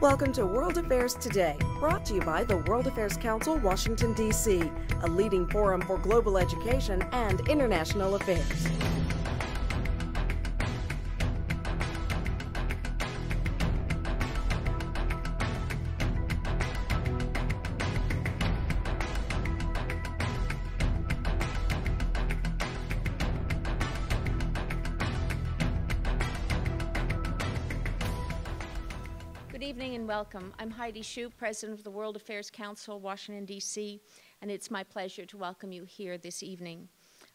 Welcome to World Affairs Today, brought to you by the World Affairs Council, Washington, D.C., a leading forum for global education and international affairs. Good evening and welcome. I'm Heidi Shoup, President of the World Affairs Council, Washington, D.C., and it's my pleasure to welcome you here this evening.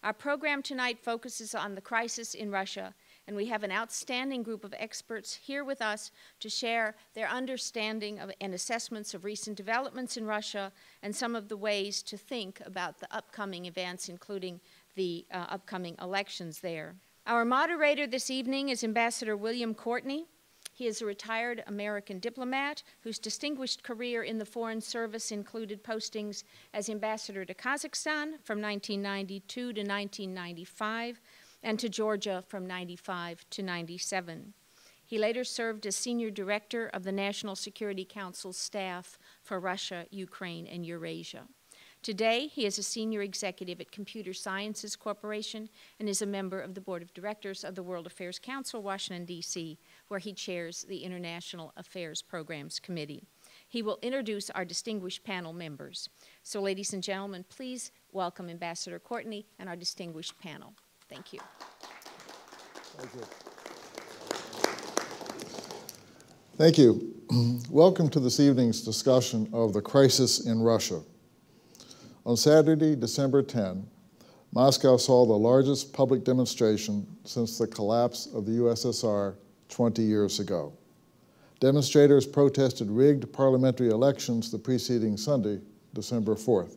Our program tonight focuses on the crisis in Russia, and we have an outstanding group of experts here with us to share their understanding of and assessments of recent developments in Russia and some of the ways to think about the upcoming events, including the upcoming elections there. Our moderator this evening is Ambassador William Courtney. He is a retired American diplomat whose distinguished career in the Foreign Service included postings as ambassador to Kazakhstan from 1992 to 1995 and to Georgia from 95 to 97. He later served as senior director of the National Security Council's staff for Russia, Ukraine, and Eurasia. Today, he is a senior executive at Computer Sciences Corporation and is a member of the Board of Directors of the World Affairs Council, Washington, D.C., where he chairs the International Affairs Programs Committee. He will introduce our distinguished panel members. So, ladies and gentlemen, please welcome Ambassador Courtney and our distinguished panel. Thank you. Thank you. Thank you. Welcome to this evening's discussion of the crisis in Russia. On Saturday, December 10, Moscow saw the largest public demonstration since the collapse of the USSR 20 years ago. Demonstrators protested rigged parliamentary elections the preceding Sunday, December 4th.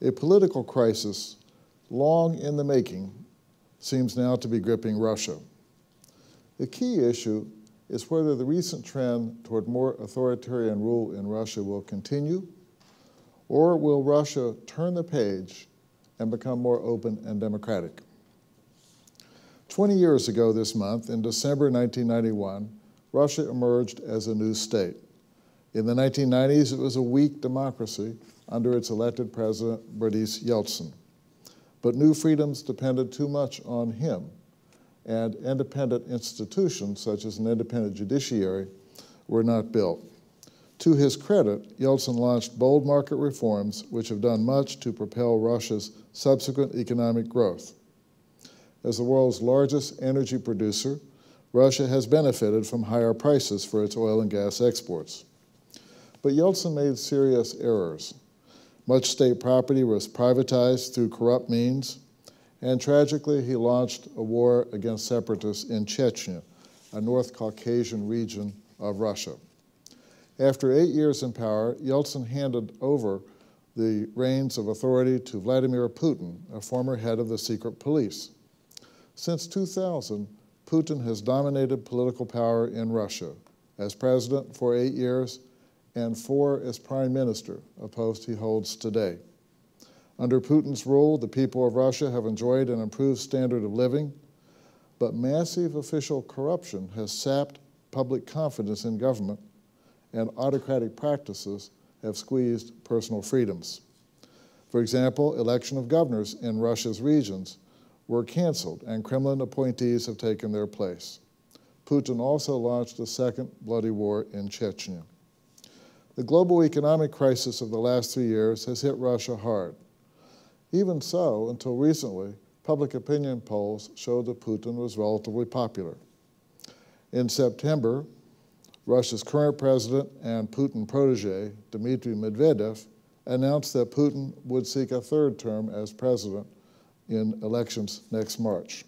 A political crisis long in the making seems now to be gripping Russia. The key issue is whether the recent trend toward more authoritarian rule in Russia will continue, or will Russia turn the page and become more open and democratic? 20 years ago this month, in December 1991, Russia emerged as a new state. In the 1990s, it was a weak democracy under its elected president, Boris Yeltsin. But new freedoms depended too much on him, and independent institutions, such as an independent judiciary, were not built. To his credit, Yeltsin launched bold market reforms which have done much to propel Russia's subsequent economic growth. As the world's largest energy producer, Russia has benefited from higher prices for its oil and gas exports. But Yeltsin made serious errors. Much state property was privatized through corrupt means, and tragically, he launched a war against separatists in Chechnya, a North Caucasian region of Russia. After 8 years in power, Yeltsin handed over the reins of authority to Vladimir Putin, a former head of the secret police. Since 2000, Putin has dominated political power in Russia, as president for 8 years and 4 as prime minister, a post he holds today. Under Putin's rule, the people of Russia have enjoyed an improved standard of living, but massive official corruption has sapped public confidence in government, and autocratic practices have squeezed personal freedoms. For example, election of governors in Russia's regions were canceled, and Kremlin appointees have taken their place. Putin also launched a second bloody war in Chechnya. The global economic crisis of the last 3 years has hit Russia hard. Even so, until recently, public opinion polls showed that Putin was relatively popular. In September, Russia's current president and Putin protege, Dmitry Medvedev, announced that Putin would seek a third term as president in elections next March.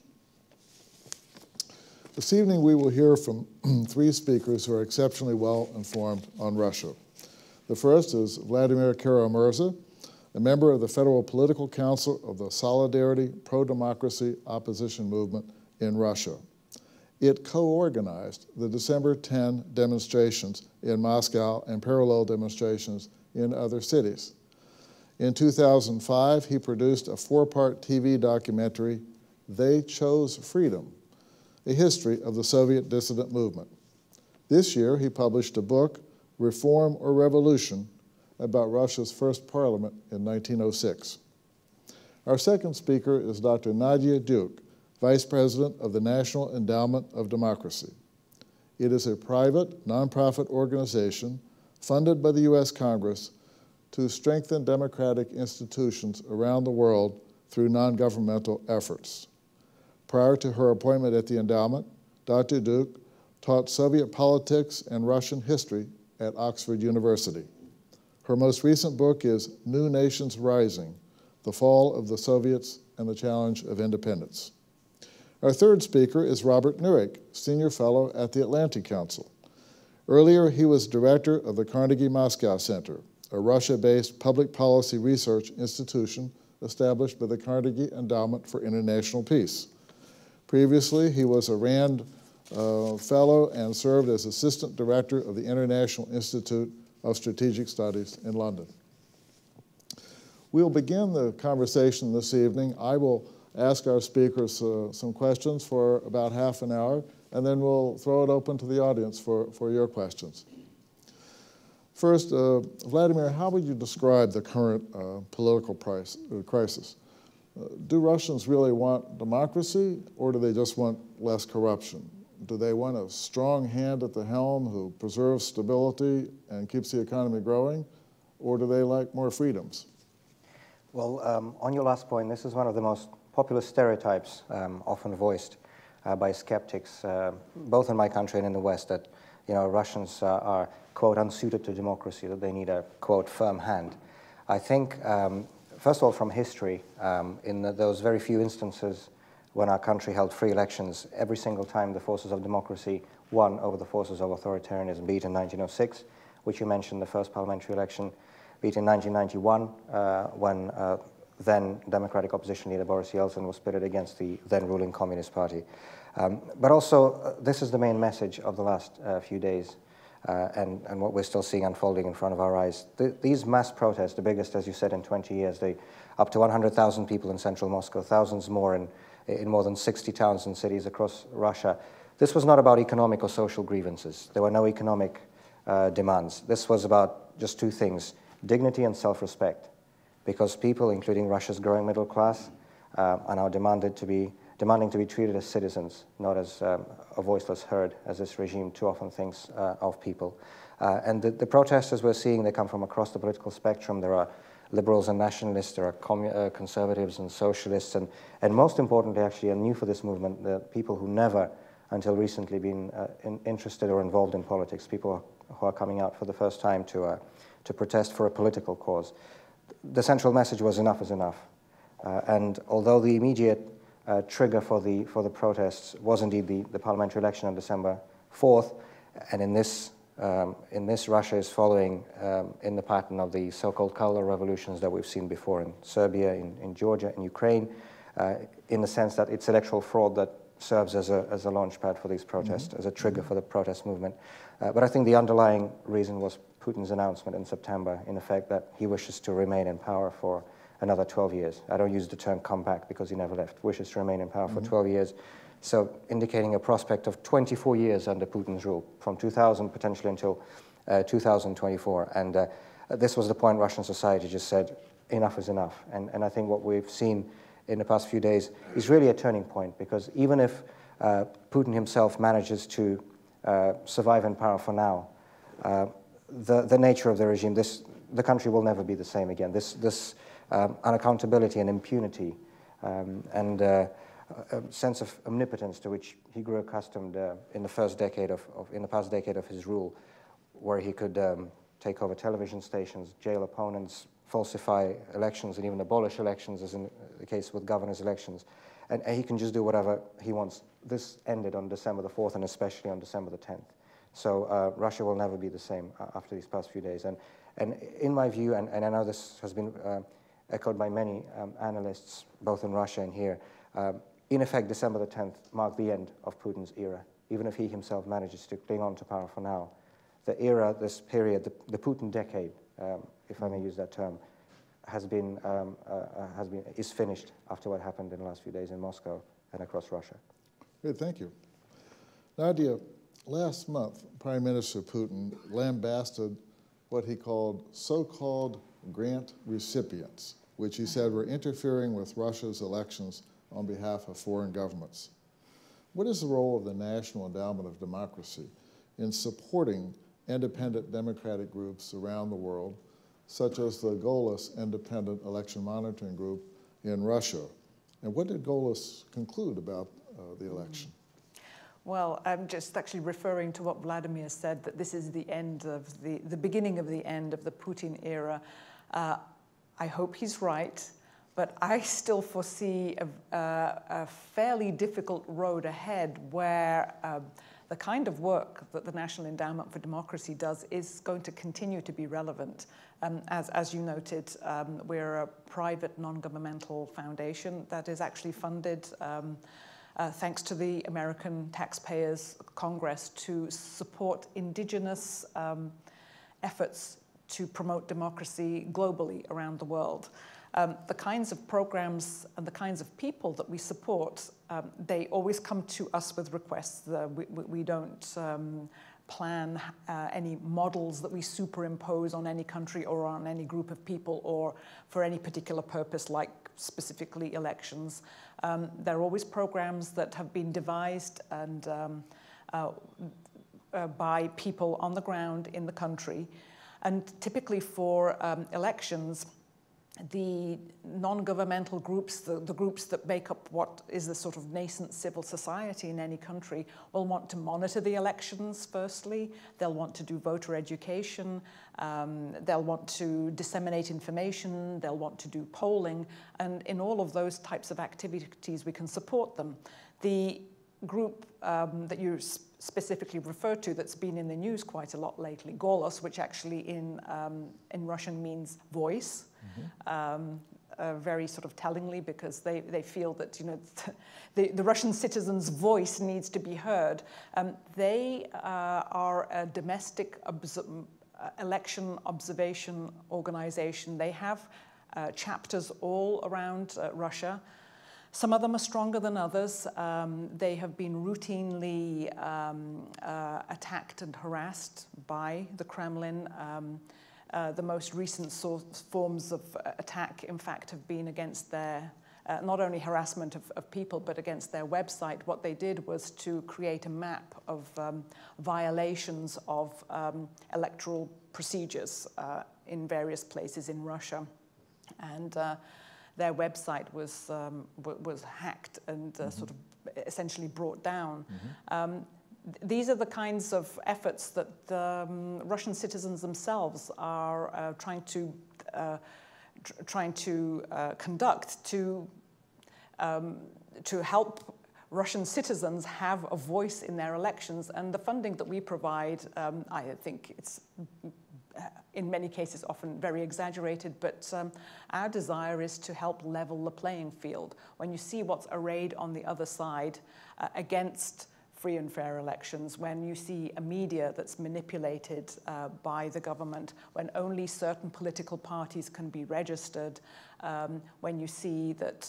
This evening, we will hear from 3 speakers who are exceptionally well informed on Russia. The first is Vladimir Kara-Murza, a member of the Federal Political Council of the Solidarity Pro-Democracy Opposition Movement in Russia. It co-organized the December 10 demonstrations in Moscow and parallel demonstrations in other cities. In 2005, he produced a 4-part TV documentary, They Chose Freedom, a history of the Soviet dissident movement. This year, he published a book, Reform or Revolution, about Russia's first parliament in 1906. Our second speaker is Dr. Nadia Duke, Vice President of the National Endowment of Democracy. It is a private, nonprofit organization funded by the U.S. Congress to strengthen democratic institutions around the world through non-governmental efforts. Prior to her appointment at the endowment, Dr. Duke taught Soviet politics and Russian history at Oxford University. Her most recent book is New Nations Rising: The Fall of the Soviets and the Challenge of Independence. Our third speaker is Robert Nurick, Senior Fellow at the Atlantic Council. Earlier, he was director of the Carnegie Moscow Center, a Russia-based public policy research institution established by the Carnegie Endowment for International Peace. Previously, he was a RAND Fellow and served as Assistant Director of the International Institute of Strategic Studies in London. We'll begin the conversation this evening. I will ask our speakers some questions for about half an hour, and then we'll throw it open to the audience for your questions. First, Vladimir, how would you describe the current political crisis? Do Russians really want democracy, or do they just want less corruption? Do they want a strong hand at the helm who preserves stability and keeps the economy growing, or do they like more freedoms? Well, on your last point, this is one of the most popular stereotypes often voiced by skeptics, both in my country and in the West, that Russians are, quote, unsuited to democracy, that they need a, quote, firm hand. I think, first of all, from history, in those very few instances when our country held free elections, every single time the forces of democracy won over the forces of authoritarianism, be it in 1906, which you mentioned, the first parliamentary election, be it in 1991, when then Democratic opposition leader Boris Yeltsin was pitted against the then ruling Communist Party. But also, this is the main message of the last few days, and what we're still seeing unfolding in front of our eyes. These mass protests, the biggest, as you said, in 20 years, up to 100,000 people in central Moscow, thousands more in more than 60 towns and cities across Russia. This was not about economic or social grievances. There were no economic demands. This was about just two things: dignity and self-respect, because people, including Russia's growing middle class, are now demanding to be treated as citizens, not as a voiceless herd, as this regime too often thinks of people. And the protesters we're seeing, they come from across the political spectrum. There are liberals and nationalists, there are conservatives and socialists, and most importantly, actually, and new for this movement, the people who never, until recently, been interested or involved in politics, people who are coming out for the first time to protest for a political cause. The central message was enough is enough. And although the immediate trigger for the protests was indeed the parliamentary election on December 4th, and in this Russia is following in the pattern of the so-called color revolutions that we've seen before in Serbia, in Georgia, in Ukraine, in the sense that it's electoral fraud that serves as a launch pad for these protests, as a trigger for the protest movement. But I think the underlying reason was Putin's announcement in September, in effect, that he wishes to remain in power for another 12 years. I don't use the term come back because he never left, wishes to remain in power for 12 years. So indicating a prospect of 24 years under Putin's rule, from 2000 potentially until 2024. And this was the point Russian society just said, enough is enough. And I think what we've seen in the past few days is really a turning point, because even if Putin himself manages to survive in power for now, the nature of the regime, the country will never be the same again. This unaccountability and impunity and a sense of omnipotence to which he grew accustomed in the past decade of his rule, where he could take over television stations, jail opponents, falsify elections, and even abolish elections, as in the case with governors' elections. And he can just do whatever he wants. This ended on December the 4th, and especially on December the 10th. So Russia will never be the same after these past few days. And in my view, and I know this has been echoed by many analysts, both in Russia and here, in effect, December the 10th marked the end of Putin's era. Even if he himself manages to cling on to power for now, the era, this period, the Putin decade, if I may use that term, is finished after what happened in the last few days in Moscow and across Russia. Great, thank you. Nadia, Last month, Prime Minister Putin lambasted what he called so-called grant recipients, which he said were interfering with Russia's elections on behalf of foreign governments. What is the role of the National Endowment of Democracy in supporting independent democratic groups around the world, such as the Golos Independent Election Monitoring Group in Russia? And what did Golos conclude about the election? Well, I'm just actually referring to what Vladimir said, that this is the end of the beginning of the end of the Putin era. I hope he's right, but I still foresee a fairly difficult road ahead where the kind of work that the National Endowment for Democracy does is going to continue to be relevant. As you noted, we're a private non-governmental foundation that is actually funded thanks to the American taxpayers' Congress to support indigenous efforts to promote democracy globally around the world. The kinds of programs and the kinds of people that we support, they always come to us with requests. We don't plan any models that we superimpose on any country or on any group of people or for any particular purpose, like specifically elections. There are always programs that have been devised and by people on the ground in the country. And typically for elections, the non-governmental groups, the groups that make up what is the sort of nascent civil society in any country, will want to monitor the elections firstly. They'll want to do voter education. They'll want to disseminate information. They'll want to do polling. And in all of those types of activities, we can support them. The group that you specifically referred to that's been in the news quite a lot lately, Golos, which actually in Russian means voice, very sort of tellingly, because they feel that, you know, the Russian citizen's voice needs to be heard. They are a domestic election observation organization. They have chapters all around Russia. Some of them are stronger than others. They have been routinely attacked and harassed by the Kremlin. The most recent forms of attack, in fact, have been against their, not only harassment of people, but against their website. What they did was to create a map of violations of electoral procedures in various places in Russia. And their website was hacked and sort of essentially brought down. These are the kinds of efforts that Russian citizens themselves are trying to conduct to help Russian citizens have a voice in their elections. And the funding that we provide, I think it's in many cases often very exaggerated, but our desire is to help level the playing field. When you see what's arrayed on the other side against free and fair elections, when you see a media that's manipulated by the government, when only certain political parties can be registered, when you see that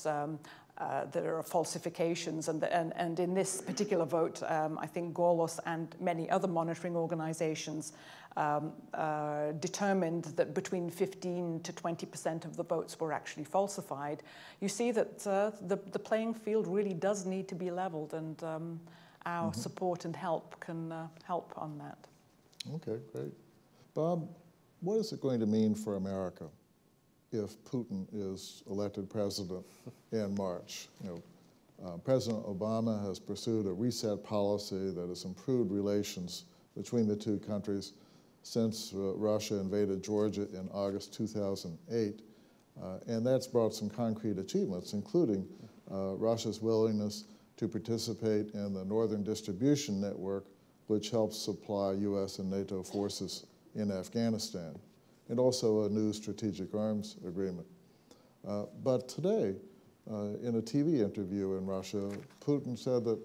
there are falsifications, and in this particular vote, I think Golos and many other monitoring organizations determined that between 15 to 20% of the votes were actually falsified. You see that the playing field really does need to be leveled, and our support and help can help on that. Okay, great. Bob, what is it going to mean for America if Putin is elected president in March? You know, President Obama has pursued a reset policy that has improved relations between the two countries since Russia invaded Georgia in August 2008. And that's brought some concrete achievements, including Russia's willingness to participate in the Northern Distribution Network, which helps supply U.S. and NATO forces in Afghanistan, and also a new strategic arms agreement. But today, in a TV interview in Russia, Putin said that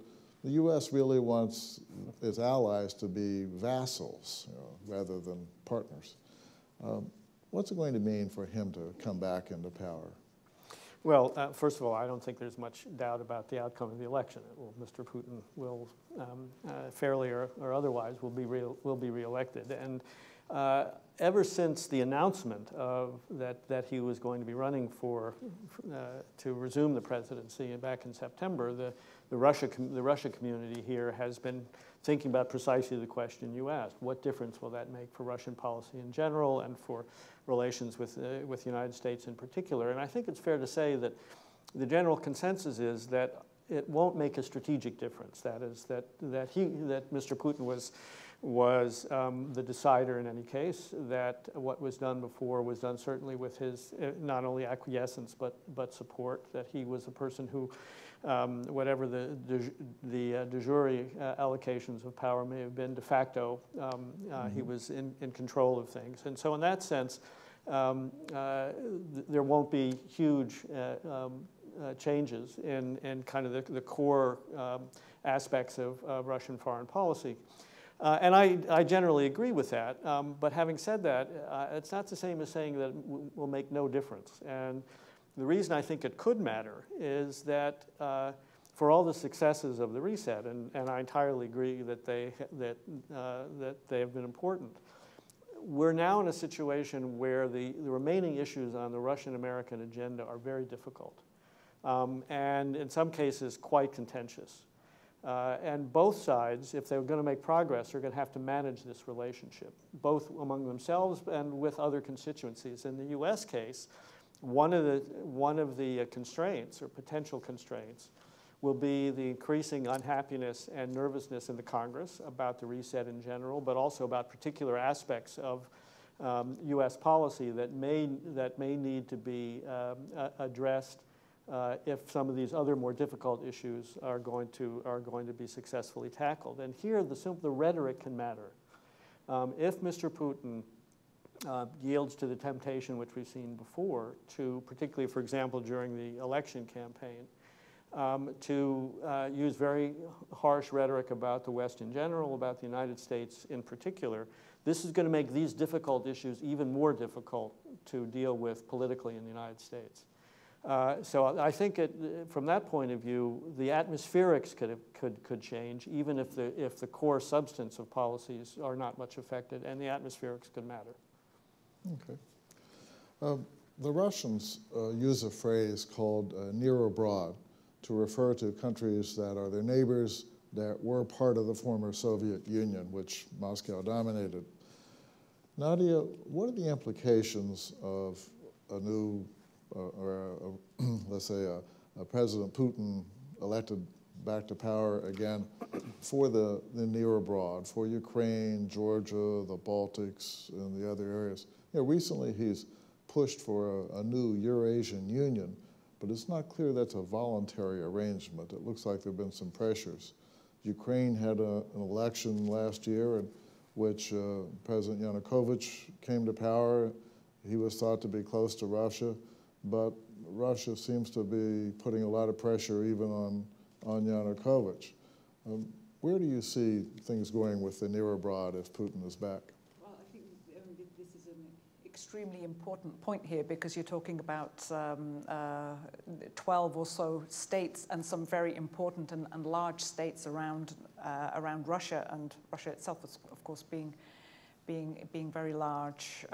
the U.S. really wants its allies to be vassals, you know, rather than partners. What's it going to mean for him to come back into power? Well, first of all, I don't think there's much doubt about the outcome of the election. Mr. Putin will, fairly or otherwise, will be reelected. And ever since the announcement of that he was going to be running to resume the presidency back in September, the Russia community here has been thinking about precisely the question you asked. What difference will that make for Russian policy in general and for relations with the United States in particular? And I think it's fair to say that the general consensus is that it won't make a strategic difference. That is, that Mr. Putin was the decider in any case, that what was done before was done certainly with his not only acquiescence but support, that he was a person who, whatever the de jure allocations of power may have been, de facto, he was in control of things. And so in that sense, there won't be huge changes in kind of the core aspects of Russian foreign policy. And I generally agree with that, but having said that, it's not the same as saying that it will make no difference. And the reason I think it could matter is that for all the successes of the reset, and I entirely agree that they have been important, we're now in a situation where the remaining issues on the Russian-American agenda are very difficult, and in some cases quite contentious. And both sides, if they're going to make progress, are going to have to manage this relationship, both among themselves and with other constituencies. In the U.S. case, one of the constraints or potential constraints will be the increasing unhappiness and nervousness in the Congress about the reset in general, but also about particular aspects of U.S. policy that may need to be addressed if some of these other more difficult issues are going to be successfully tackled. And here, the rhetoric can matter. If Mr. Putin yields to the temptation, which we've seen before, to particularly, for example, during the election campaign, to use very harsh rhetoric about the West in general, about the United States in particular, this is going to make these difficult issues even more difficult to deal with politically in the United States. So I think from that point of view, the atmospherics could change, even if the core substance of policies are not much affected, and the atmospherics could matter. Okay. The Russians use a phrase called near abroad to refer to countries that are their neighbors that were part of the former Soviet Union, which Moscow dominated. Nadia, what are the implications of a new let's say a President Putin elected back to power again for the near abroad, for Ukraine, Georgia, the Baltics, and the other areas? You know, recently he's pushed for a new Eurasian Union, but it's not clear that's a voluntary arrangement. It looks like there have been some pressures. Ukraine had an election last year in which President Yanukovych came to power. He was thought to be close to Russia, but Russia seems to be putting a lot of pressure even on Yanukovych. Where do you see things going with the near abroad if Putin is back? Well, I think this is an extremely important point here, because you're talking about 12 or so states and some very important and large states around Russia, and Russia itself, of course, being very large,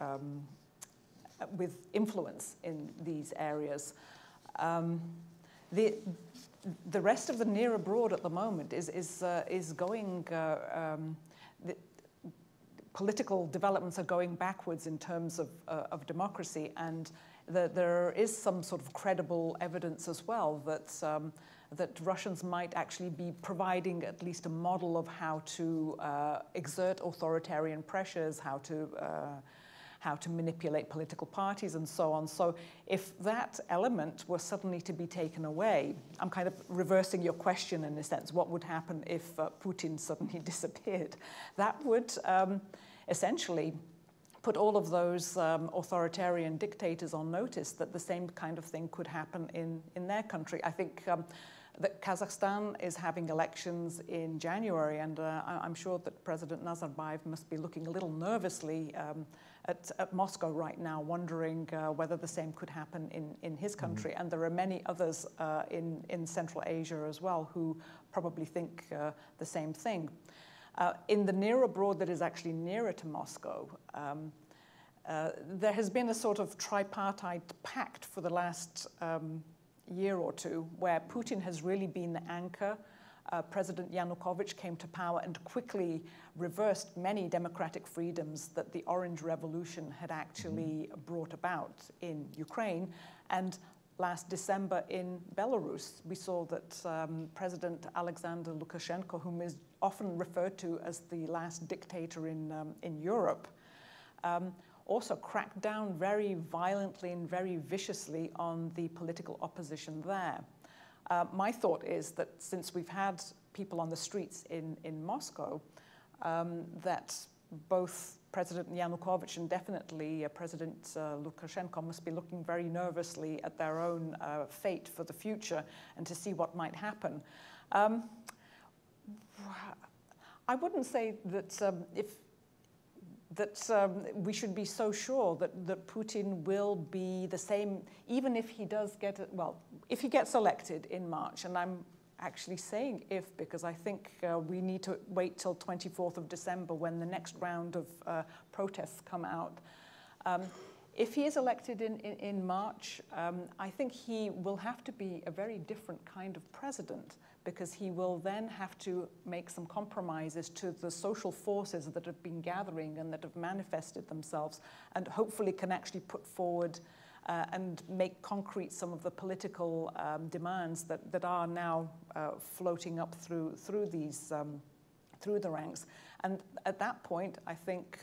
with influence in these areas. The rest of the near abroad at the moment is going. The political developments are going backwards in terms of democracy, and there is some sort of credible evidence as well that Russians might actually be providing at least a model of how to exert authoritarian pressures, how to manipulate political parties and so on. So if that element were suddenly to be taken away, I'm kind of reversing your question in a sense, what would happen if Putin suddenly disappeared? That would essentially put all of those authoritarian dictators on notice that the same kind of thing could happen in their country. I think that Kazakhstan is having elections in January, and I'm sure that President Nazarbayev must be looking a little nervously at Moscow right now, wondering whether the same could happen in his country. And there are many others in Central Asia as well who probably think the same thing. In the near abroad that is actually nearer to Moscow, there has been a sort of tripartite pact for the last year or two, where Putin has really been the anchor. President Yanukovych came to power and quickly reversed many democratic freedoms that the Orange Revolution had actually brought about in Ukraine. And last December in Belarus, we saw that President Alexander Lukashenko, whom is often referred to as the last dictator in Europe, also cracked down very violently and very viciously on the political opposition there. My thought is that since we've had people on the streets in Moscow, that both President Yanukovych and definitely President Lukashenko must be looking very nervously at their own fate for the future and to see what might happen. I wouldn't say that we should be so sure that Putin will be the same, even if he does get, if he gets elected in March, and I'm actually saying if, because I think we need to wait till 24th of December when the next round of protests come out. If he is elected in March, I think he will have to be a very different kind of president, because he will then have to make some compromises to the social forces that have been gathering and that have manifested themselves, and hopefully can actually put forward and make concrete some of the political demands that are now floating up through the ranks. And at that point, I think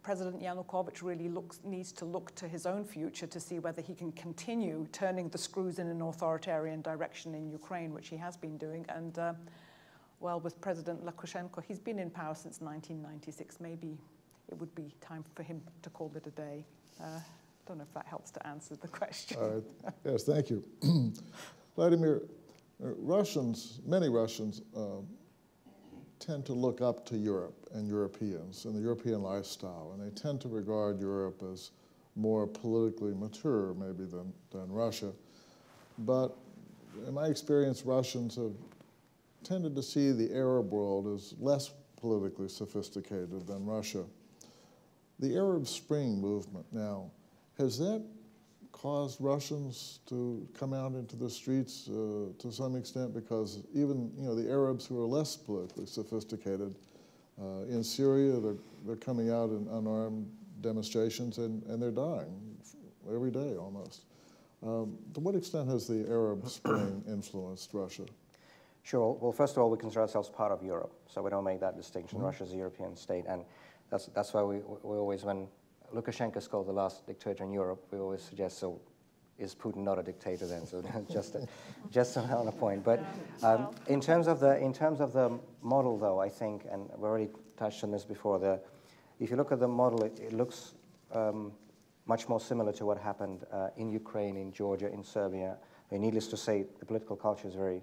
President Yanukovych really needs to look to his own future to see whether he can continue turning the screws in an authoritarian direction in Ukraine, which he has been doing. And well, with President Lukashenko, he's been in power since 1996. Maybe it would be time for him to call it a day. Don't know if that helps to answer the question. Yes, thank you. Vladimir, many Russians tend to look up to Europe and Europeans and the European lifestyle, and they tend to regard Europe as more politically mature maybe than Russia. But in my experience, Russians have tended to see the Arab world as less politically sophisticated than Russia. The Arab Spring movement now, has that caused Russians to come out into the streets to some extent? Because even the Arabs who are less politically sophisticated in Syria, they're coming out in unarmed demonstrations and they're dying every day almost. To what extent has the Arab Spring influenced Russia? Sure. Well, first of all, we consider ourselves part of Europe, so we don't make that distinction. Russia's a European state, and that's why we always, when Lukashenko is called the last dictator in Europe, we always suggest, so is Putin not a dictator then? So just on a point. But in terms of the model, though, I think, and we already touched on this before, if you look at the model, it looks much more similar to what happened in Ukraine, in Georgia, in Serbia. I mean, needless to say, the political culture is very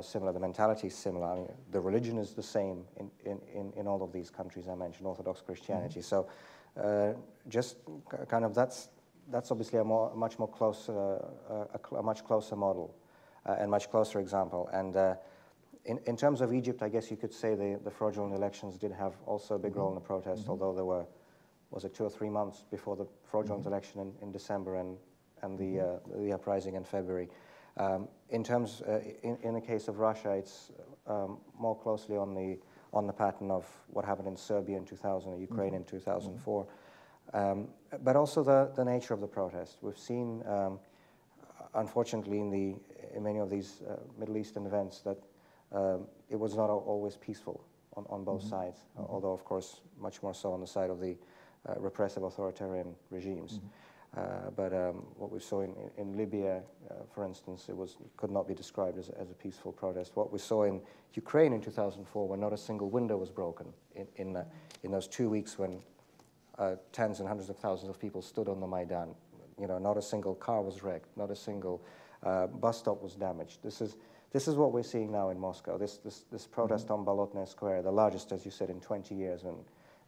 similar, the mentality is similar. I mean, the religion is the same in all of these countries I mentioned, Orthodox Christianity. So just kind of that's obviously a much closer model and much closer example. And in terms of Egypt, I guess you could say the fraudulent elections did have also a big role in the protest, although there was it 2 or 3 months before the fraudulent election in December and the uprising in February. In the case of Russia, it's more closely on the pattern of what happened in Serbia in 2000, Ukraine in 2004, but also the nature of the protest. We've seen, unfortunately, in many of these Middle Eastern events that it was not always peaceful on both sides, although, of course, much more so on the side of the repressive authoritarian regimes. But what we saw in Libya, for instance, it could not be described as a peaceful protest. What we saw in Ukraine in 2004, when not a single window was broken, in those 2 weeks when tens and hundreds of thousands of people stood on the Maidan, not a single car was wrecked, not a single Bus stop was damaged. This is what we're seeing now in Moscow. This protest on Bolotnaya Square, the largest, as you said, in 20 years, when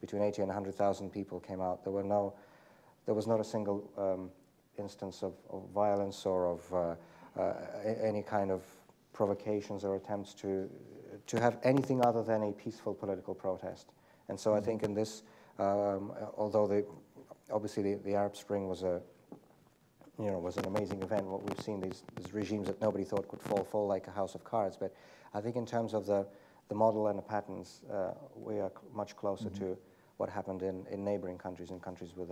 between 80 and 100,000 people came out. There was not a single instance of violence or of any kind of provocations or attempts to have anything other than a peaceful political protest. And so I think in this, although obviously the Arab Spring was was an amazing event. What we've seen, these regimes that nobody thought could fall like a house of cards. But I think in terms of the model and the patterns, we are much closer to what happened in neighboring countries, in countries with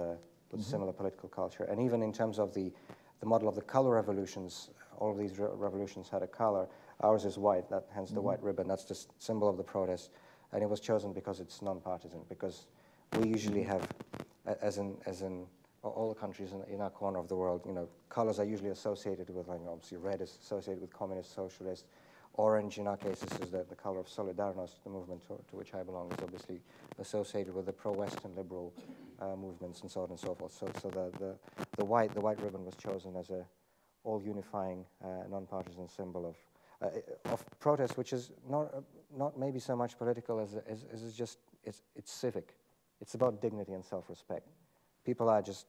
similar political culture. And even in terms of the model of the color revolutions, all of these revolutions had a color. Ours is white, hence the white ribbon. That's the symbol of the protest. And it was chosen because it's non-partisan, because we usually have, as in all the countries in our corner of the world, colors are usually associated with, obviously red is associated with communist, socialist. Orange, in our case, this is the color of Solidarność, the movement to which I belong, is obviously associated with the pro-Western liberal movements and so on and so forth. So the white ribbon was chosen as a all-unifying, non-partisan symbol of protest, which is not maybe so much political as it's just it's civic. It's about dignity and self-respect. People are just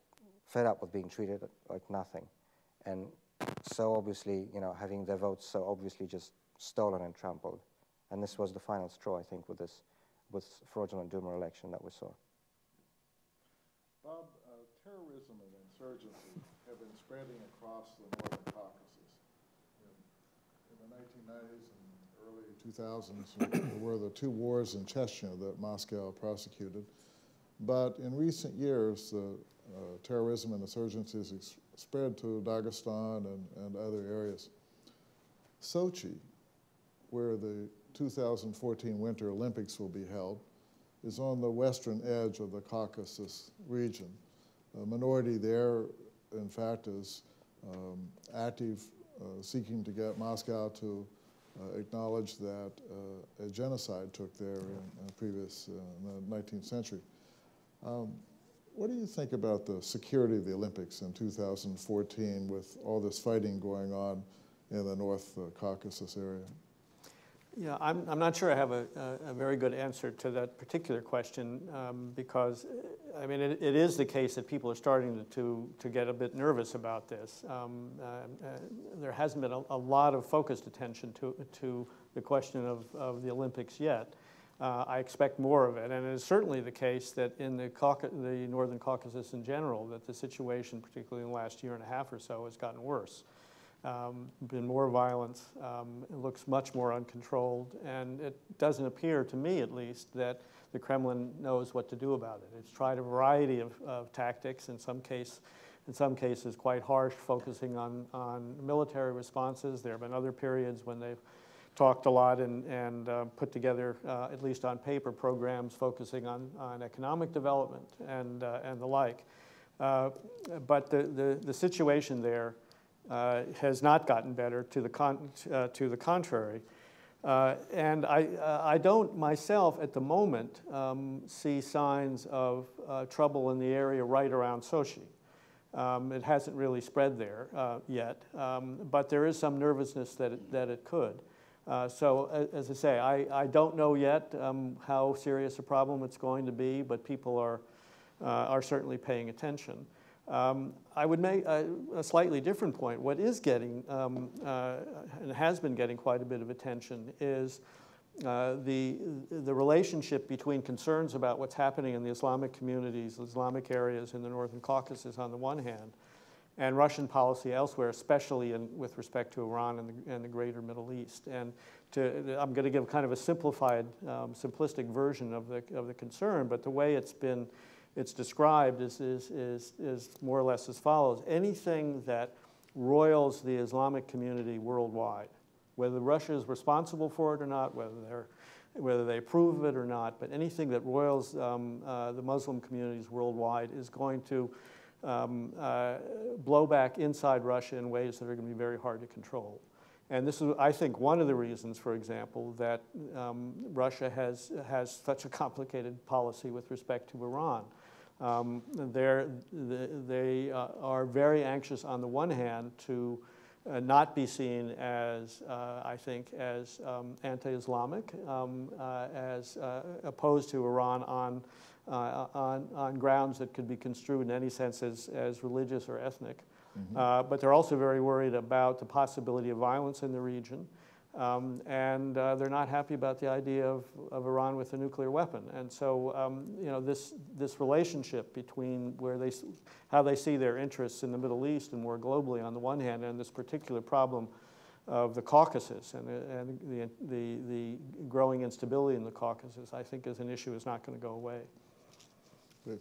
fed up with being treated like nothing, and so obviously, having their votes so obviously just stolen and trampled. And this was the final straw, I think, with fraudulent Duma election that we saw. Bob, terrorism and insurgency have been spreading across the Northern Caucasus. In the 1990s and early 2000s, there were the two wars in Chechnya that Moscow prosecuted. But in recent years, the terrorism and insurgency has spread to Dagestan and other areas. Sochi, where the 2014 Winter Olympics will be held, is on the western edge of the Caucasus region. A minority there, in fact, is active, seeking to get Moscow to acknowledge that a genocide took there in the 19th century. What do you think about the security of the Olympics in 2014 with all this fighting going on in the North Caucasus area? Yeah, I'm not sure I have a very good answer to that particular question because, I mean, it is the case that people are starting to get a bit nervous about this. There hasn't been a lot of focused attention to the question of the Olympics yet. I expect more of it, and it is certainly the case that in the Northern Caucasus in general, that the situation, particularly in the last year and a half or so, has gotten worse. Been more violence, it looks much more uncontrolled, and it doesn't appear, to me at least, that the Kremlin knows what to do about it. It's tried a variety of tactics, in some cases quite harsh, focusing on military responses. There have been other periods when they've talked a lot and put together, at least on paper, programs focusing on economic development and the like. But the situation there has not gotten better, to the contrary. And I don't myself at the moment see signs of trouble in the area right around Sochi. It hasn't really spread there yet, but there is some nervousness that it could. So as I say, I don't know yet how serious a problem it's going to be, but people are certainly paying attention. I would make a slightly different point. What is getting, and has been getting quite a bit of attention, is the relationship between concerns about what's happening in the Islamic communities, Islamic areas in the Northern Caucasus on the one hand, and Russian policy elsewhere, especially with respect to Iran and the greater Middle East. And I'm going to give kind of a simplified, simplistic version of the concern, but the way it's described is more or less as follows. Anything that roils the Islamic community worldwide, whether Russia is responsible for it or not, whether they approve of it or not, but anything that roils the Muslim communities worldwide is going to blow back inside Russia in ways that are going to be very hard to control. And this is, I think, one of the reasons, for example, that Russia has such a complicated policy with respect to Iran. They are very anxious, on the one hand, to not be seen as, I think, as anti-Islamic, as opposed to Iran on grounds that could be construed in any sense as religious or ethnic. But they're also very worried about the possibility of violence in the region. And they're not happy about the idea of Iran with a nuclear weapon. And so, you know, this relationship between how they see their interests in the Middle East and more globally on the one hand, and this particular problem of the Caucasus and the growing instability in the Caucasus, I think, as an issue is not going to go away. Great.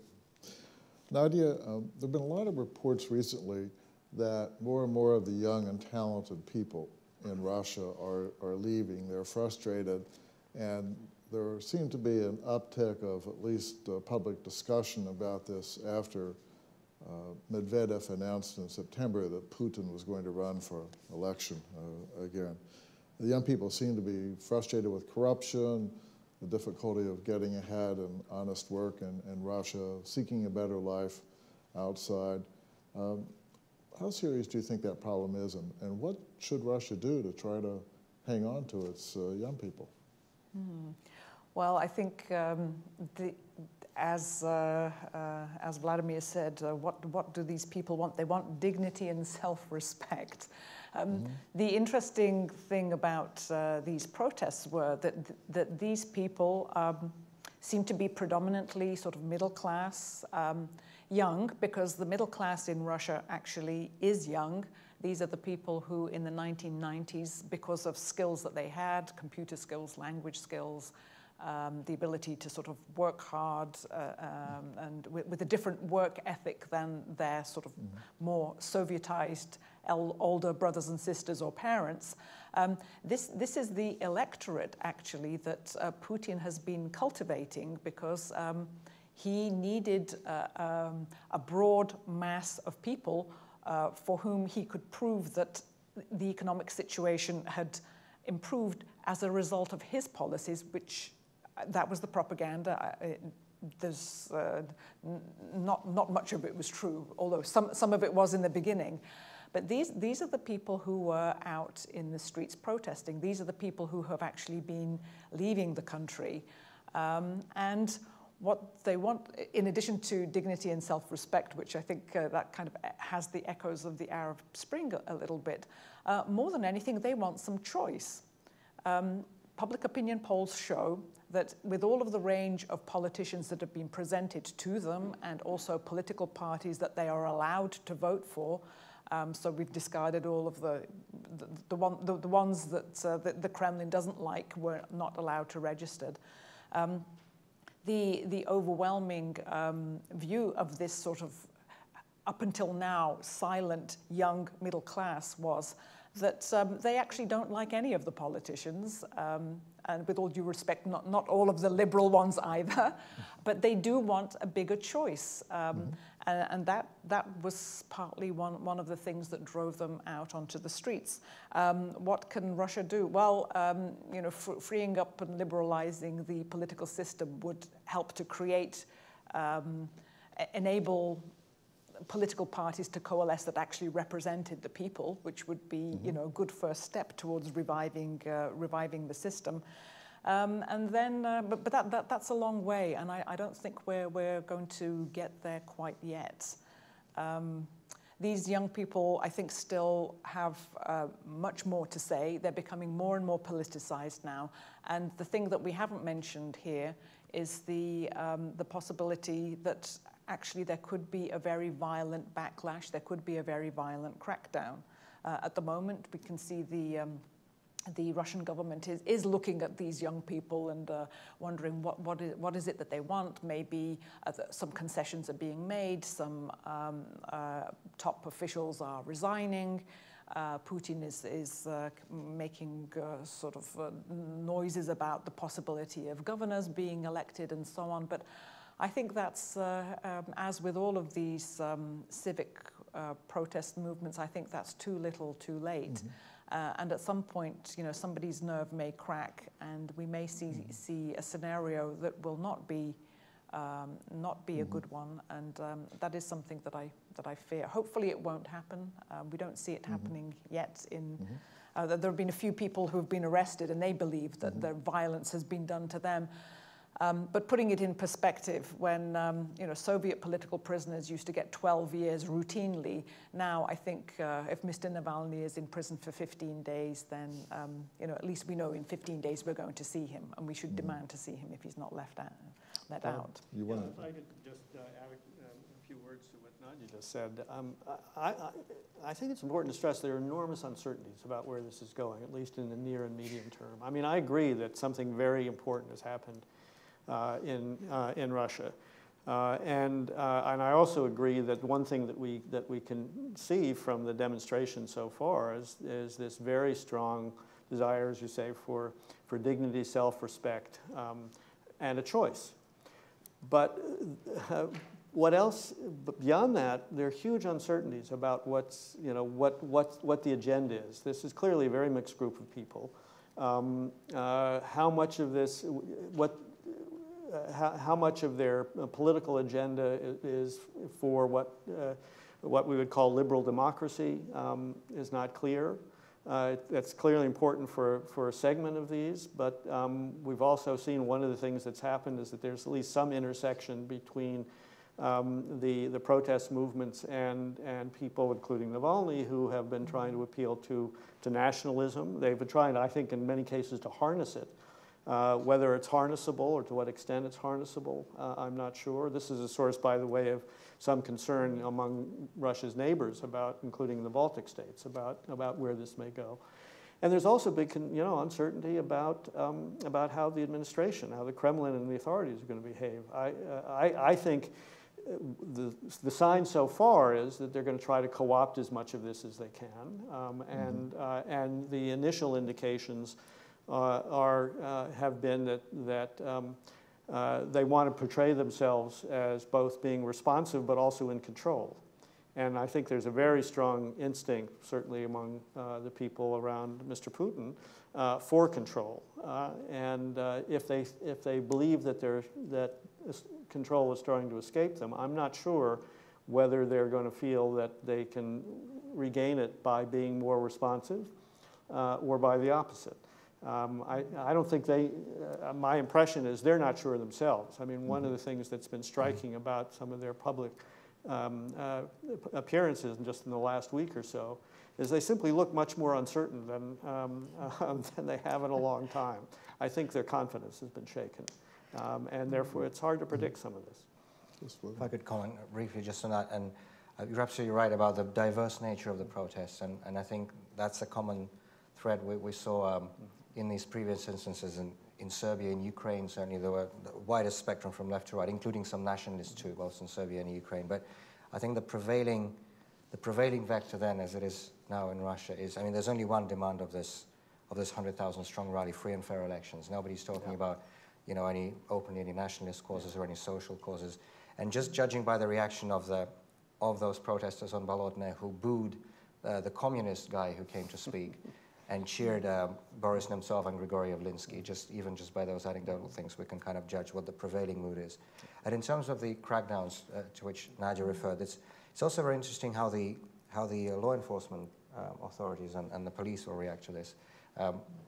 Nadia, there have been a lot of reports recently that more and more of the young and talented people in Russia are leaving. They're frustrated, and there seemed to be an uptick of at least public discussion about this after Medvedev announced in September that Putin was going to run for election again. The young people seem to be frustrated with corruption, the difficulty of getting ahead in honest work in Russia, seeking a better life outside. How serious do you think that problem is, and what should Russia do to try to hang on to its young people? Well, I think as Vladimir said, what do these people want? They want dignity and self-respect. The interesting thing about these protests were that these people seem to be predominantly sort of middle class, young, because the middle class in Russia actually is young. These are the people who in the 1990s, because of skills that they had, computer skills, language skills, the ability to sort of work hard and with a different work ethic than their sort of more Sovietized older brothers and sisters or parents. This is the electorate, actually, that Putin has been cultivating because he needed a broad mass of people for whom he could prove that the economic situation had improved as a result of his policies, which that was the propaganda. There's not much of it was true, although some of it was in the beginning. But these are the people who were out in the streets protesting. These are the people who have actually been leaving the country. And what they want, in addition to dignity and self-respect, which I think that kind of has the echoes of the Arab Spring a little bit, more than anything, they want some choice. Public opinion polls show that with all of the range of politicians that have been presented to them and also political parties that they are allowed to vote for, so we've discarded all of the ones that the Kremlin doesn't like, were not allowed to register. The overwhelming view of this sort of, up until now, silent young middle class was that they actually don't like any of the politicians, and with all due respect, not all of the liberal ones either, but they do want a bigger choice. And that was partly one of the things that drove them out onto the streets. What can Russia do? Well, you know, freeing up and liberalizing the political system would help to create, enable political parties to coalesce that actually represented the people, which would be, you know, a good first step towards reviving the system. And then, but that's a long way, and I don't think we're going to get there quite yet. These young people, I think, still have much more to say. They're becoming more and more politicized now, and the thing that we haven't mentioned here is the possibility that actually there could be a very violent backlash, there could be a very violent crackdown. At the moment, we can see the Russian government is looking at these young people and wondering what is it that they want. Maybe some concessions are being made, some top officials are resigning. Putin is making sort of noises about the possibility of governors being elected and so on. But I think that's, as with all of these civic protest movements, I think that's too little too late. And at some point, you know, somebody's nerve may crack, and we may see a scenario that will not be not be a good one, and that is something that I fear. Hopefully it won't happen. We don't see it happening yet. There have been a few people who have been arrested, and they believe that the violence has been done to them. But putting it in perspective, when Soviet political prisoners used to get 12 years routinely, now I think if Mr. Navalny is in prison for 15 days, then at least we know in 15 days we're going to see him, and we should demand to see him if he's not let out. If I could just add a few words to what Nadia just said. I think it's important to stress there are enormous uncertainties about where this is going, at least in the near and medium term. I mean, I agree that something very important has happened in Russia, and I also agree that one thing that we can see from the demonstration so far is this very strong desire, as you say, for dignity, self-respect, and a choice. But what else? Beyond that, there are huge uncertainties about what the agenda is. This is clearly a very mixed group of people. How much of this, how much of their political agenda is for what we would call liberal democracy is not clear. That's clearly important for a segment of these, but we've also seen one of the things that's happened is that there's at least some intersection between the protest movements and people, including Navalny, who have been trying to appeal to nationalism. They've been trying, I think, in many cases to harness it. Whether it's harnessable or to what extent it's harnessable, I'm not sure. This is a source, by the way, of some concern among Russia's neighbors, including the Baltic states, about where this may go. And there's also big, uncertainty about how the administration, how the Kremlin and the authorities are going to behave. I think the sign so far is that they're going to try to co-opt as much of this as they can, and the initial indications have been that they want to portray themselves as both being responsive but also in control. And I think there's a very strong instinct, certainly among the people around Mr. Putin, for control. And if they believe that control is starting to escape them, I'm not sure whether they're going to feel that they can regain it by being more responsive or by the opposite. I don't think my impression is they're not sure themselves. I mean, one of the things that's been striking about some of their public appearances just in the last week or so is they simply look much more uncertain than they have in a long time. I think their confidence has been shaken, and therefore it's hard to predict some of this. If I could comment briefly just on that, and you're absolutely right about the diverse nature of the protests, and I think that's a common thread we saw in these previous instances in Serbia and Ukraine. Certainly there were the widest spectrum from left to right, including some nationalists too, both in Serbia and Ukraine. But I think the prevailing vector then, as it is now in Russia, is, I mean, there's only one demand of this 100,000 strong rally, free and fair elections. Nobody's talking about, any nationalist causes or any social causes. And just judging by the reaction of those protesters on Bolotne who booed the communist guy who came to speak, and cheered Boris Nemtsov and Grigory Avlinsky. Even just by those anecdotal things, we can kind of judge what the prevailing mood is. And in terms of the crackdowns to which Nadia referred, it's also very interesting how the law enforcement authorities and the police will react to this.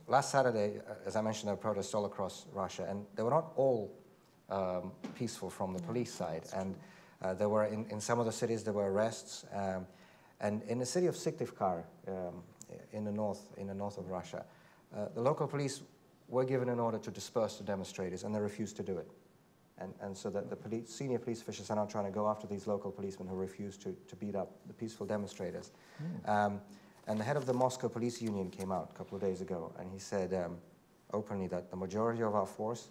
Last Saturday, as I mentioned, there were protests all across Russia, and they were not all peaceful from the police side. And there were, in some of the cities, there were arrests. And in the city of Syktyvkar, in the north of Russia, the local police were given an order to disperse the demonstrators, and they refused to do it. And so that the senior police officials are now trying to go after these local policemen who refused to beat up the peaceful demonstrators. And the head of the Moscow Police Union came out a couple of days ago, and he said openly that the majority of our force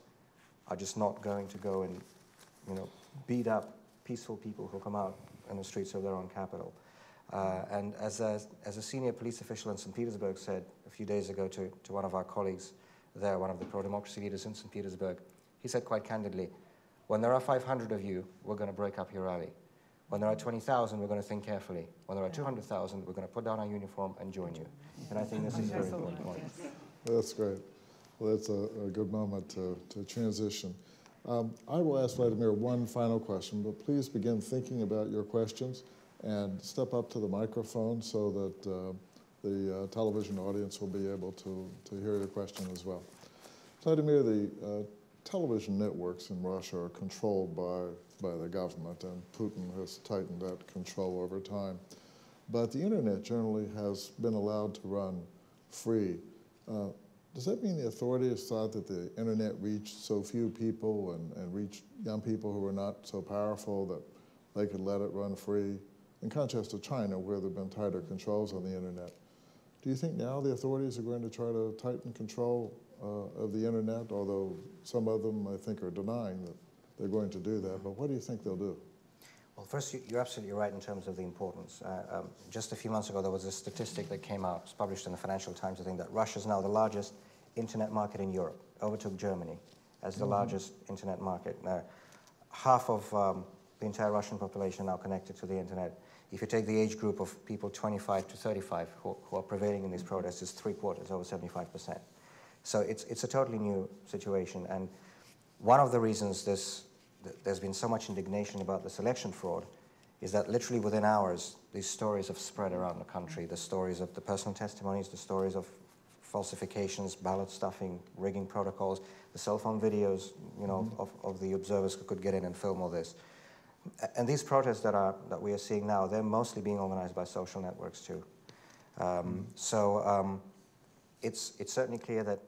are just not going to go and beat up peaceful people who come out in the streets of their own capital. And as a senior police official in St. Petersburg said a few days ago to one of our colleagues there, one of the pro-democracy leaders in St. Petersburg, he said quite candidly, when there are 500 of you, we're going to break up your rally. When there are 20,000, we're going to think carefully. When there are 200,000, we're going to put down our uniform and join you. And I think this is a very important point. That's great. Well, that's a good moment to transition. I will ask Vladimir one final question, but please begin thinking about your questions and step up to the microphone so that the television audience will be able to hear your question as well. Vladimir, the television networks in Russia are controlled by the government, and Putin has tightened that control over time. But the internet generally has been allowed to run free. Does that mean the authorities thought that the internet reached so few people and reached young people who were not so powerful that they could let it run free, in contrast to China, where there have been tighter controls on the internet? Do you think now the authorities are going to try to tighten control of the internet, although some of them, I think, are denying that they're going to do that? But what do you think they'll do? Well, first, you're absolutely right in terms of the importance. Just a few months ago, there was a statistic that came out, it's published in the Financial Times, I think, that Russia is now the largest internet market in Europe, overtook Germany as the largest internet market. Half of the entire Russian population now connected to the internet. If you take the age group of people 25 to 35 who are prevailing in these protests, it's 3/4, over 75%. So it's a totally new situation. And one of the reasons there's been so much indignation about this election fraud is that literally within hours, these stories have spread around the country. The stories of the personal testimonies, the stories of falsifications, ballot stuffing, rigging protocols, the cell phone videos, you know, of the observers who could get in and film all this. And these protests that we are seeing now, they're mostly being organized by social networks too. It's certainly clear that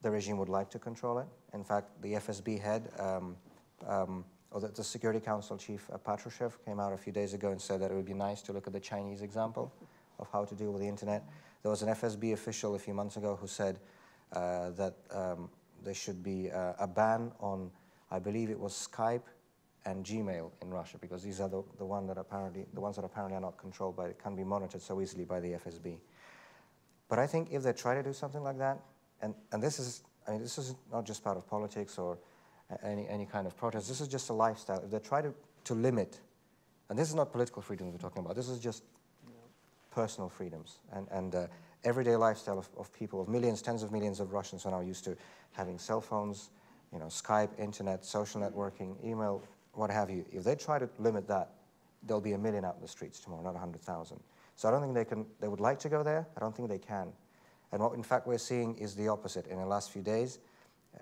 the regime would like to control it. In fact, the FSB head, or the Security Council chief, Patrushev, came out a few days ago and said that it would be nice to look at the Chinese example of how to deal with the internet. There was an FSB official a few months ago who said that there should be a ban on, I believe it was Skype and Gmail in Russia, because these are the ones that apparently are not controlled by, can be monitored so easily by the FSB. But I think if they try to do something like that, and this is, I mean, this is not just part of politics or any kind of protest, this is just a lifestyle. If they try to limit, and this is not political freedoms we're talking about, this is just personal freedoms and everyday lifestyle of people, of millions, tens of millions of Russians who are now used to having cell phones, you know, Skype, internet, social networking, email, what have you. If they try to limit that, there'll be 1 million out in the streets tomorrow, not 100,000. So I don't think they would like to go there. I don't think they can. And what, in fact, we're seeing is the opposite. In the last few days,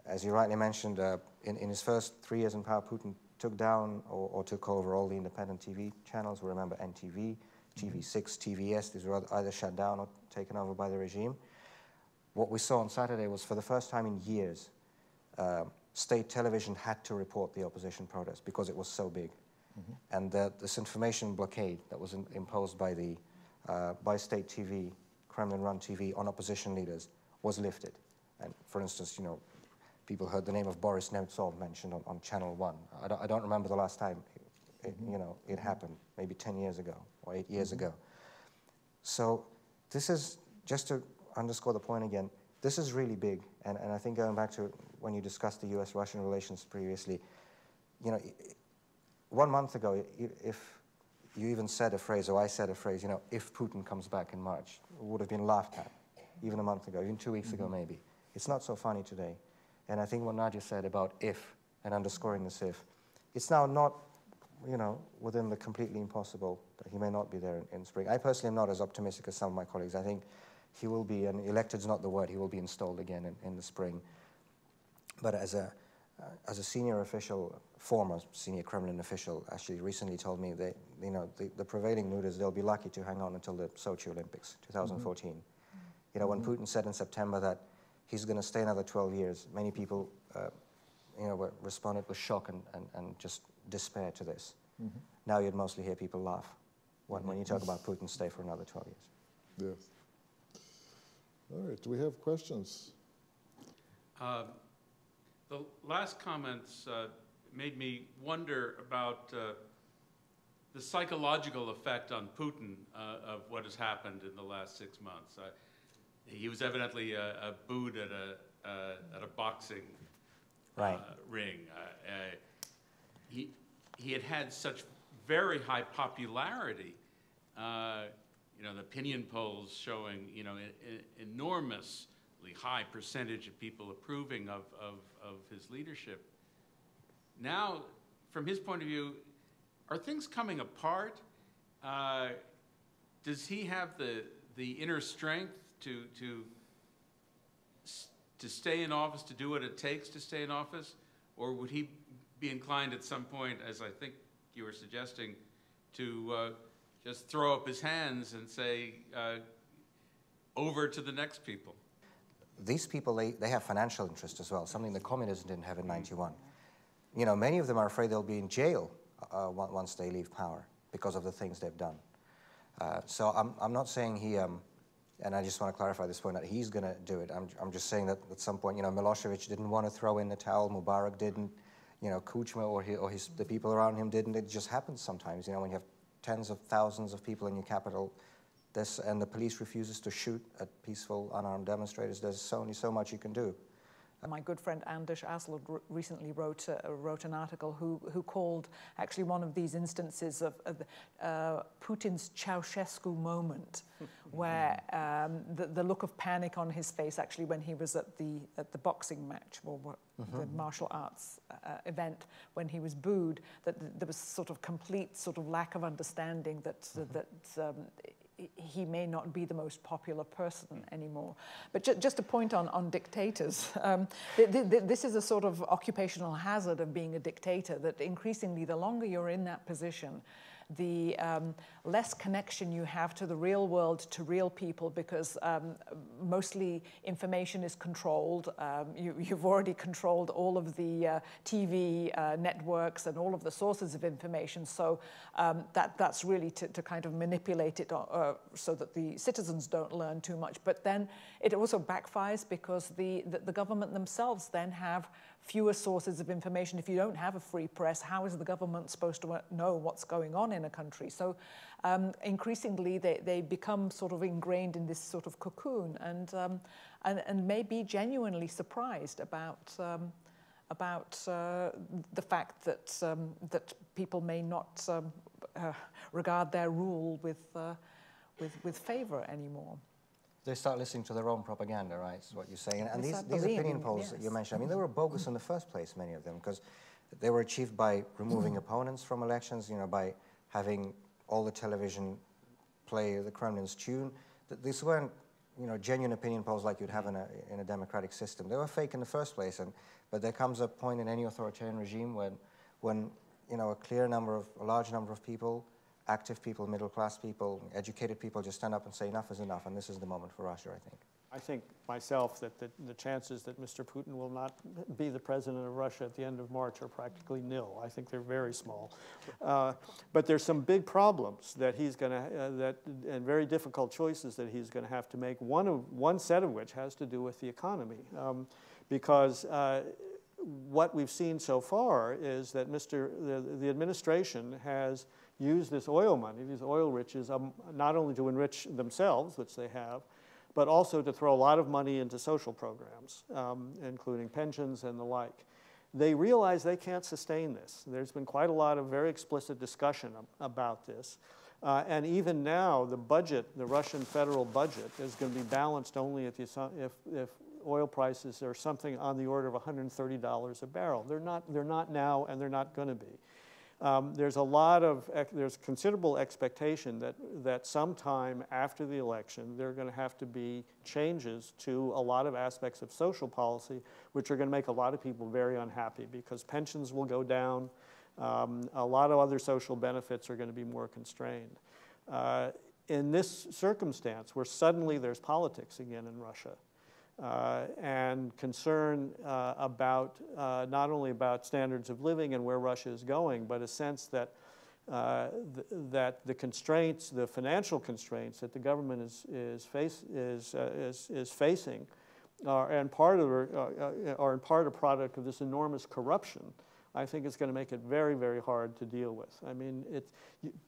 as you rightly mentioned, in his first 3 years in power, Putin took down or took over all the independent TV channels. We remember NTV, TV6, TVS. These were either shut down or taken over by the regime. What we saw on Saturday was, for the first time in years, state television had to report the opposition protest because it was so big. And this information blockade that was imposed by by state TV, Kremlin-run TV, on opposition leaders was lifted. And for instance, you know, people heard the name of Boris Nemtsov mentioned on Channel 1. I don't remember the last time it happened, maybe 10 years ago or 8 years ago. So this is, just to underscore the point again, this is really big. And I think going back to when you discussed the US-Russian relations previously, you know, 1 month ago, if you even said a phrase, or I said a phrase, you know, if Putin comes back in March, it would have been laughed at, even a month ago, even 2 weeks ago maybe. It's not so funny today. And I think what Nadia said about if, and underscoring this if, it's now not, you know, within the completely impossible that he may not be there in spring. I personally am not as optimistic as some of my colleagues. I think he will be, and elected's not the word, he will be installed again in the spring. But as a senior official, former senior Kremlin official, actually recently told me that, you know, the prevailing mood is they'll be lucky to hang on until the Sochi Olympics, 2014. You know, when Putin said in September that he's going to stay another 12 years, many people, you know, responded with shock and just despair to this. Now you'd mostly hear people laugh when you talk about Putin's stay for another 12 years. Yes. All right, do we have questions? The last comments made me wonder about the psychological effect on Putin of what has happened in the last 6 months. He was evidently booed at a boxing ring. He had had such very high popularity. You know, the opinion polls showing, you know, enormously high percentage of people approving of his leadership. Now, from his point of view, are things coming apart? Does he have the inner strength to stay in office, to do what it takes to stay in office? Or would he be inclined at some point, as I think you were suggesting, to just throw up his hands and say, over to the next people? These people, they have financial interest as well, something the communists didn't have in '91. You know, many of them are afraid they'll be in jail once they leave power because of the things they've done. So I'm not saying he, and I just want to clarify this point, that he's going to do it. I'm just saying that at some point, you know, Milosevic didn't want to throw in the towel, Mubarak didn't, you know, Kuchma or the people around him didn't. It just happens sometimes, you know, when you have tens of thousands of people in your capital, and the police refuses to shoot at peaceful, unarmed demonstrators. There's only so much you can do. My good friend Anders Aslund recently wrote an article who called actually one of these instances of Putin's Ceausescu moment, where the look of panic on his face actually when he was at the boxing match or the martial arts event when he was booed, that there was sort of complete sort of lack of understanding that he may not be the most popular person anymore. But just a point on dictators. This is a sort of occupational hazard of being a dictator, that increasingly the longer you're in that position, the less connection you have to the real world, to real people, because mostly information is controlled. You've already controlled all of the TV networks and all of the sources of information, so that's really to kind of manipulate it so that the citizens don't learn too much. But then it also backfires because the government themselves then have fewer sources of information. If you don't have a free press, how is the government supposed to know what's going on in a country? So increasingly they become sort of ingrained in this sort of cocoon and may be genuinely surprised about the fact that people may not regard their rule with favor anymore. They start listening to their own propaganda, right, is what you're saying. And these opinion polls that you mentioned, I mean, they were bogus in the first place, many of them, because they were achieved by removing opponents from elections, you know, by having all the television play the Kremlin's tune. These weren't, you know, genuine opinion polls like you'd have in a democratic system. They were fake in the first place, but there comes a point in any authoritarian regime when you know, a large number of people, active people, middle-class people, educated people just stand up and say enough is enough, and this is the moment for Russia, I think. I think myself that the chances that Mr. Putin will not be the president of Russia at the end of March are practically nil. I think they're very small. But there's some big problems that he's going to, and very difficult choices that he's going to have to make, one set of which has to do with the economy. Because what we've seen so far is that the administration has used this oil money, these oil riches, not only to enrich themselves, which they have, but also to throw a lot of money into social programs, including pensions and the like. They realize they can't sustain this. There's been quite a lot of very explicit discussion about this. And even now, the budget, the Russian federal budget, is going to be balanced only if oil prices are something on the order of $130 a barrel. They're not now, and they're not going to be. There's considerable expectation that sometime after the election, there are going to have to be changes to a lot of aspects of social policy, which are going to make a lot of people very unhappy because pensions will go down. A lot of other social benefits are going to be more constrained. In this circumstance, where suddenly there's politics again in Russia, and concern about not only about standards of living and where Russia is going, but a sense that that the constraints, the financial constraints that the government is facing, are in part a product of this enormous corruption. I think it's going to make it very, very hard to deal with. I mean,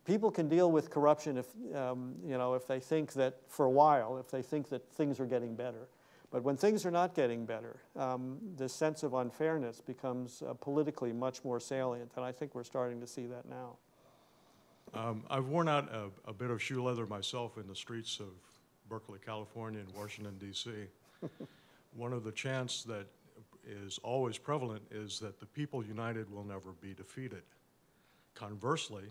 people can deal with corruption if you know, if they think that for a while, if they think that things are getting better. But when things are not getting better, the sense of unfairness becomes politically much more salient, and I think we're starting to see that now. I've worn out a bit of shoe leather myself in the streets of Berkeley, California, and Washington, D.C. One of the chants that is always prevalent is that the people united will never be defeated. Conversely,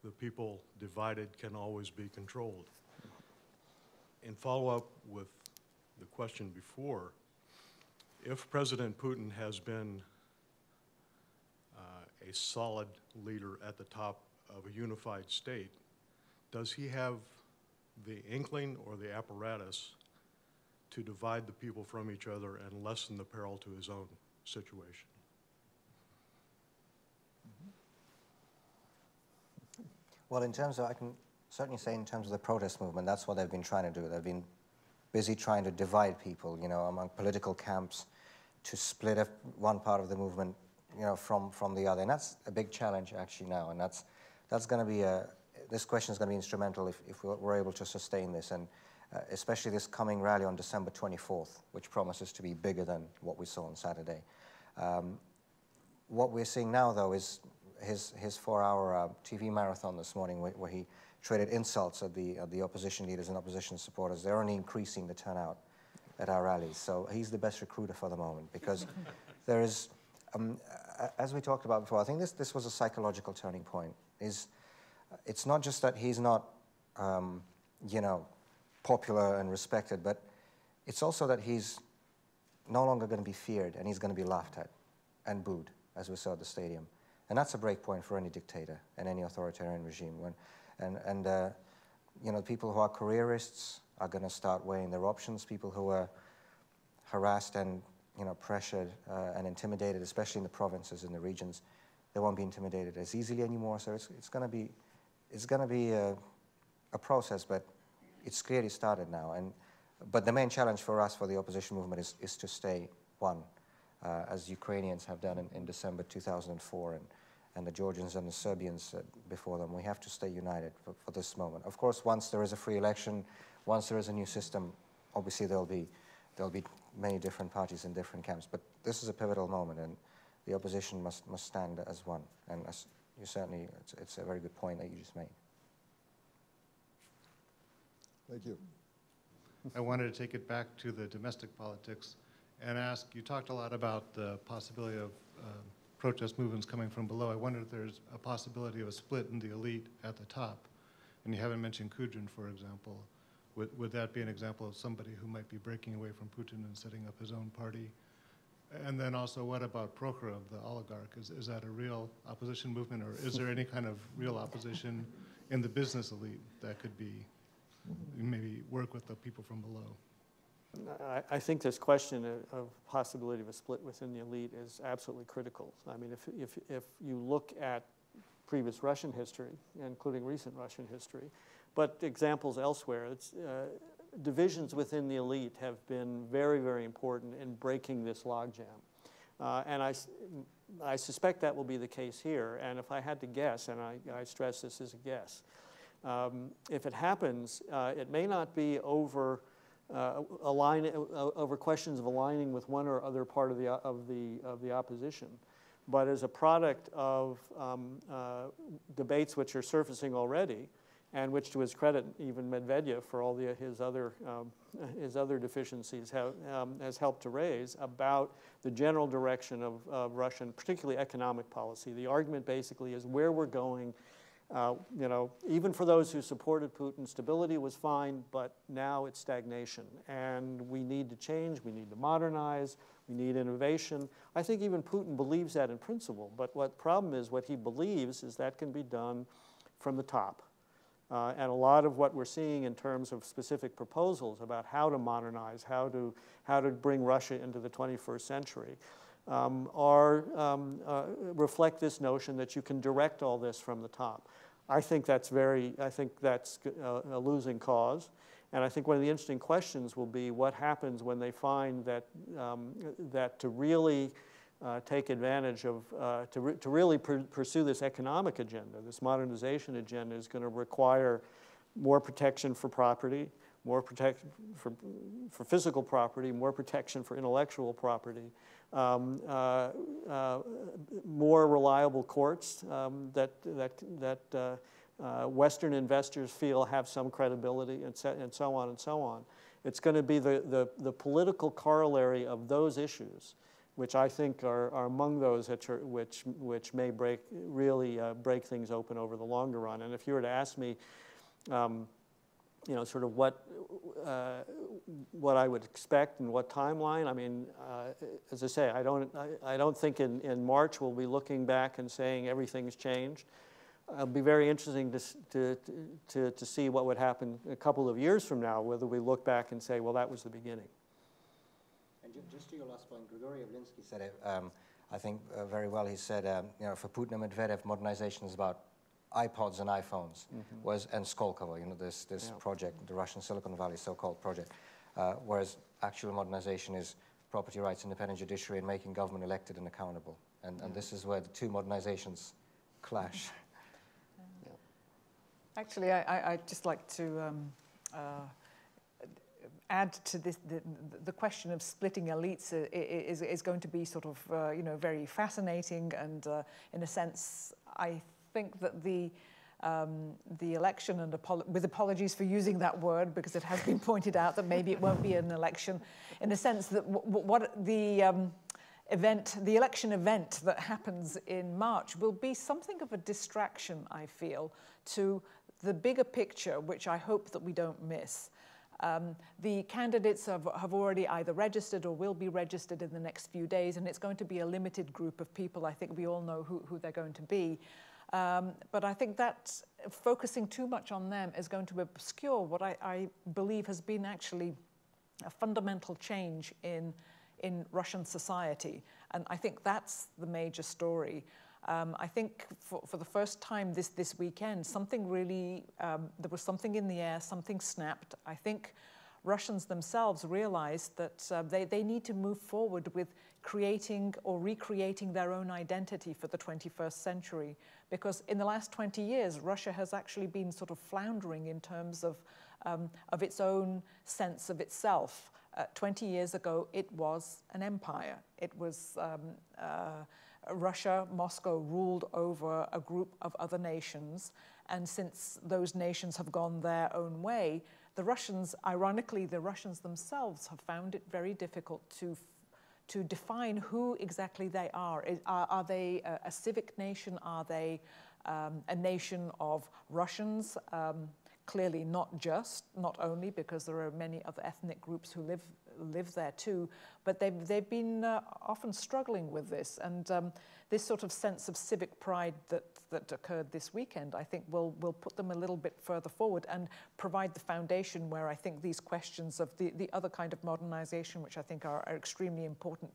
the people divided can always be controlled. In follow-up with the question before, if President Putin has been a solid leader at the top of a unified state, does he have the inkling or the apparatus to divide the people from each other and lessen the peril to his own situation? Well, in terms of, I can certainly say in terms of the protest movement, that's what they've been trying to do. They've been busy trying to divide people, you know, among political camps, to split up one part of the movement, you know, from the other. And that's a big challenge actually now. And that's going to be this question is going to be instrumental if we're able to sustain this. And especially this coming rally on December 24th, which promises to be bigger than what we saw on Saturday. What we're seeing now, though, is his 4-hour TV marathon this morning, where he traded insults at the opposition leaders and opposition supporters. They're only increasing the turnout at our rallies. So he's the best recruiter for the moment, because there is, as we talked about before, I think this was a psychological turning point. It's not just that he's not, you know, popular and respected, but it's also that he's no longer going to be feared, and he's going to be laughed at and booed, as we saw at the stadium. And that's a break point for any dictator and any authoritarian regime. You know, people who are careerists are going to start weighing their options. People who are harassed and, you know, pressured and intimidated, especially in the provinces and the regions, they won't be intimidated as easily anymore. So it's going to be a process, but it's clearly started now. But the main challenge for us, for the opposition movement, is to stay one, as Ukrainians have done in December 2004, and the Georgians and the Serbians before them. We have to stay united for this moment. Of course, once there is a free election, once there is a new system, obviously there'll be many different parties in different camps. But this is a pivotal moment, and the opposition must stand as one. And as you certainly, it's a very good point that you just made. Thank you. I wanted to take it back to the domestic politics and ask, you talked a lot about the possibility of protest movements coming from below. I wonder if there's a possibility of a split in the elite at the top. And you haven't mentioned Kudrin, for example. Would that be an example of somebody who might be breaking away from Putin and setting up his own party? And then also, what about Prokhorov, the oligarch? Is that a real opposition movement, or is there any kind of real opposition in the business elite that could be, maybe work with the people from below? I think this question of possibility of a split within the elite is absolutely critical. I mean, if you look at previous Russian history, including recent Russian history, but examples elsewhere, divisions within the elite have been very, very important in breaking this logjam. And I suspect that will be the case here. And if I had to guess, and I stress this as a guess, if it happens, it may not be over over questions of aligning with one or other part of the opposition, but as a product of debates which are surfacing already, and which, to his credit, even Medvedev, for all his other deficiencies, has helped to raise about the general direction of Russian, particularly economic policy. The argument basically is where we're going. You know, even for those who supported Putin, stability was fine, but now it's stagnation, and we need to change, we need to modernize, we need innovation. I think even Putin believes that in principle, but what problem is, what he believes is that can be done from the top. And a lot of what we're seeing in terms of specific proposals about how to modernize, how to bring Russia into the 21st century, reflect this notion that you can direct all this from the top. I think that's a losing cause. And I think one of the interesting questions will be what happens when they find that to really take advantage of, to really pursue this economic agenda, this modernization agenda, is going to require more protection for property, more protection for physical property, more protection for intellectual property, more reliable courts that Western investors feel have some credibility, and so on and so on. It's going to be the political corollary of those issues which I think are among those which may really break things open over the longer run. And if you were to ask me, sort of what I would expect and what timeline, I mean, as I say, I don't think in March we'll be looking back and saying everything's changed. It'll be very interesting to see what would happen a couple of years from now, whether we look back and say, well, that was the beginning. And just to your last point, Grigory Yavlinsky said it, I think very well. He said, for Putin and Medvedev, modernization is about iPods and iPhones, and Skolkovo, this project, the Russian Silicon Valley so-called project, whereas actual modernization is property rights, independent judiciary, and making government elected and accountable. And this is where the two modernizations clash. Actually, I'd just like to add to this, the question of splitting elites is going to be sort of, very fascinating, and in a sense, I think that the election, and with apologies for using that word, because it has been pointed out that maybe it won't be an election, in the sense that what the election event that happens in March will be something of a distraction, I feel, to the bigger picture, which I hope that we don't miss. The candidates have already either registered or will be registered in the next few days, and it's going to be a limited group of people. I think we all know who they're going to be. But I think that focusing too much on them is going to obscure what I believe has been actually a fundamental change in Russian society. And I think that's the major story. I think for the first time this weekend, something really, there was something in the air, something snapped. I think Russians themselves realized that they need to move forward with creating or recreating their own identity for the 21st century. Because in the last 20 years, Russia has actually been sort of floundering in terms of its own sense of itself. 20 years ago, it was an empire. It was Russia, Moscow ruled over a group of other nations, and since those nations have gone their own way, the Russians, ironically, the Russians themselves have found it very difficult to define who exactly they are. Are they a civic nation? Are they a nation of Russians? Clearly not only because there are many other ethnic groups who live there too, but they've been often struggling with this, and this sort of sense of civic pride that occurred this weekend, I think will put them a little bit further forward and provide the foundation where I think these questions of the other kind of modernization, which I think are extremely important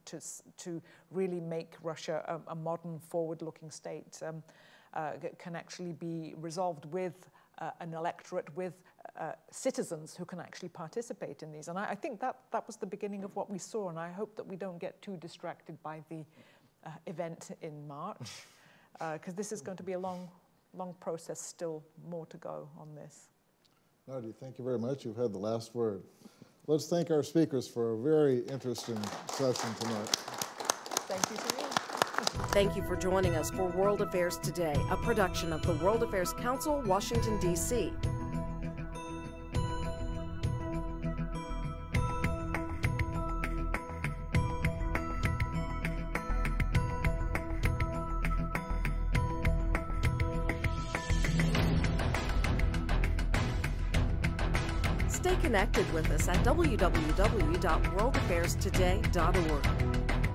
to really make Russia a modern, forward-looking state, can actually be resolved with an electorate, with citizens who can actually participate in these. And I think that was the beginning of what we saw, and I hope that we don't get too distracted by the event in March, because this is going to be a long process, still more to go on this. Nadia, thank you very much. You've had the last word. Let's thank our speakers for a very interesting session tonight. Thank you to you. Thank you for joining us for World Affairs Today, a production of the World Affairs Council, Washington, D.C. Stay connected with us at www.worldaffairstoday.org.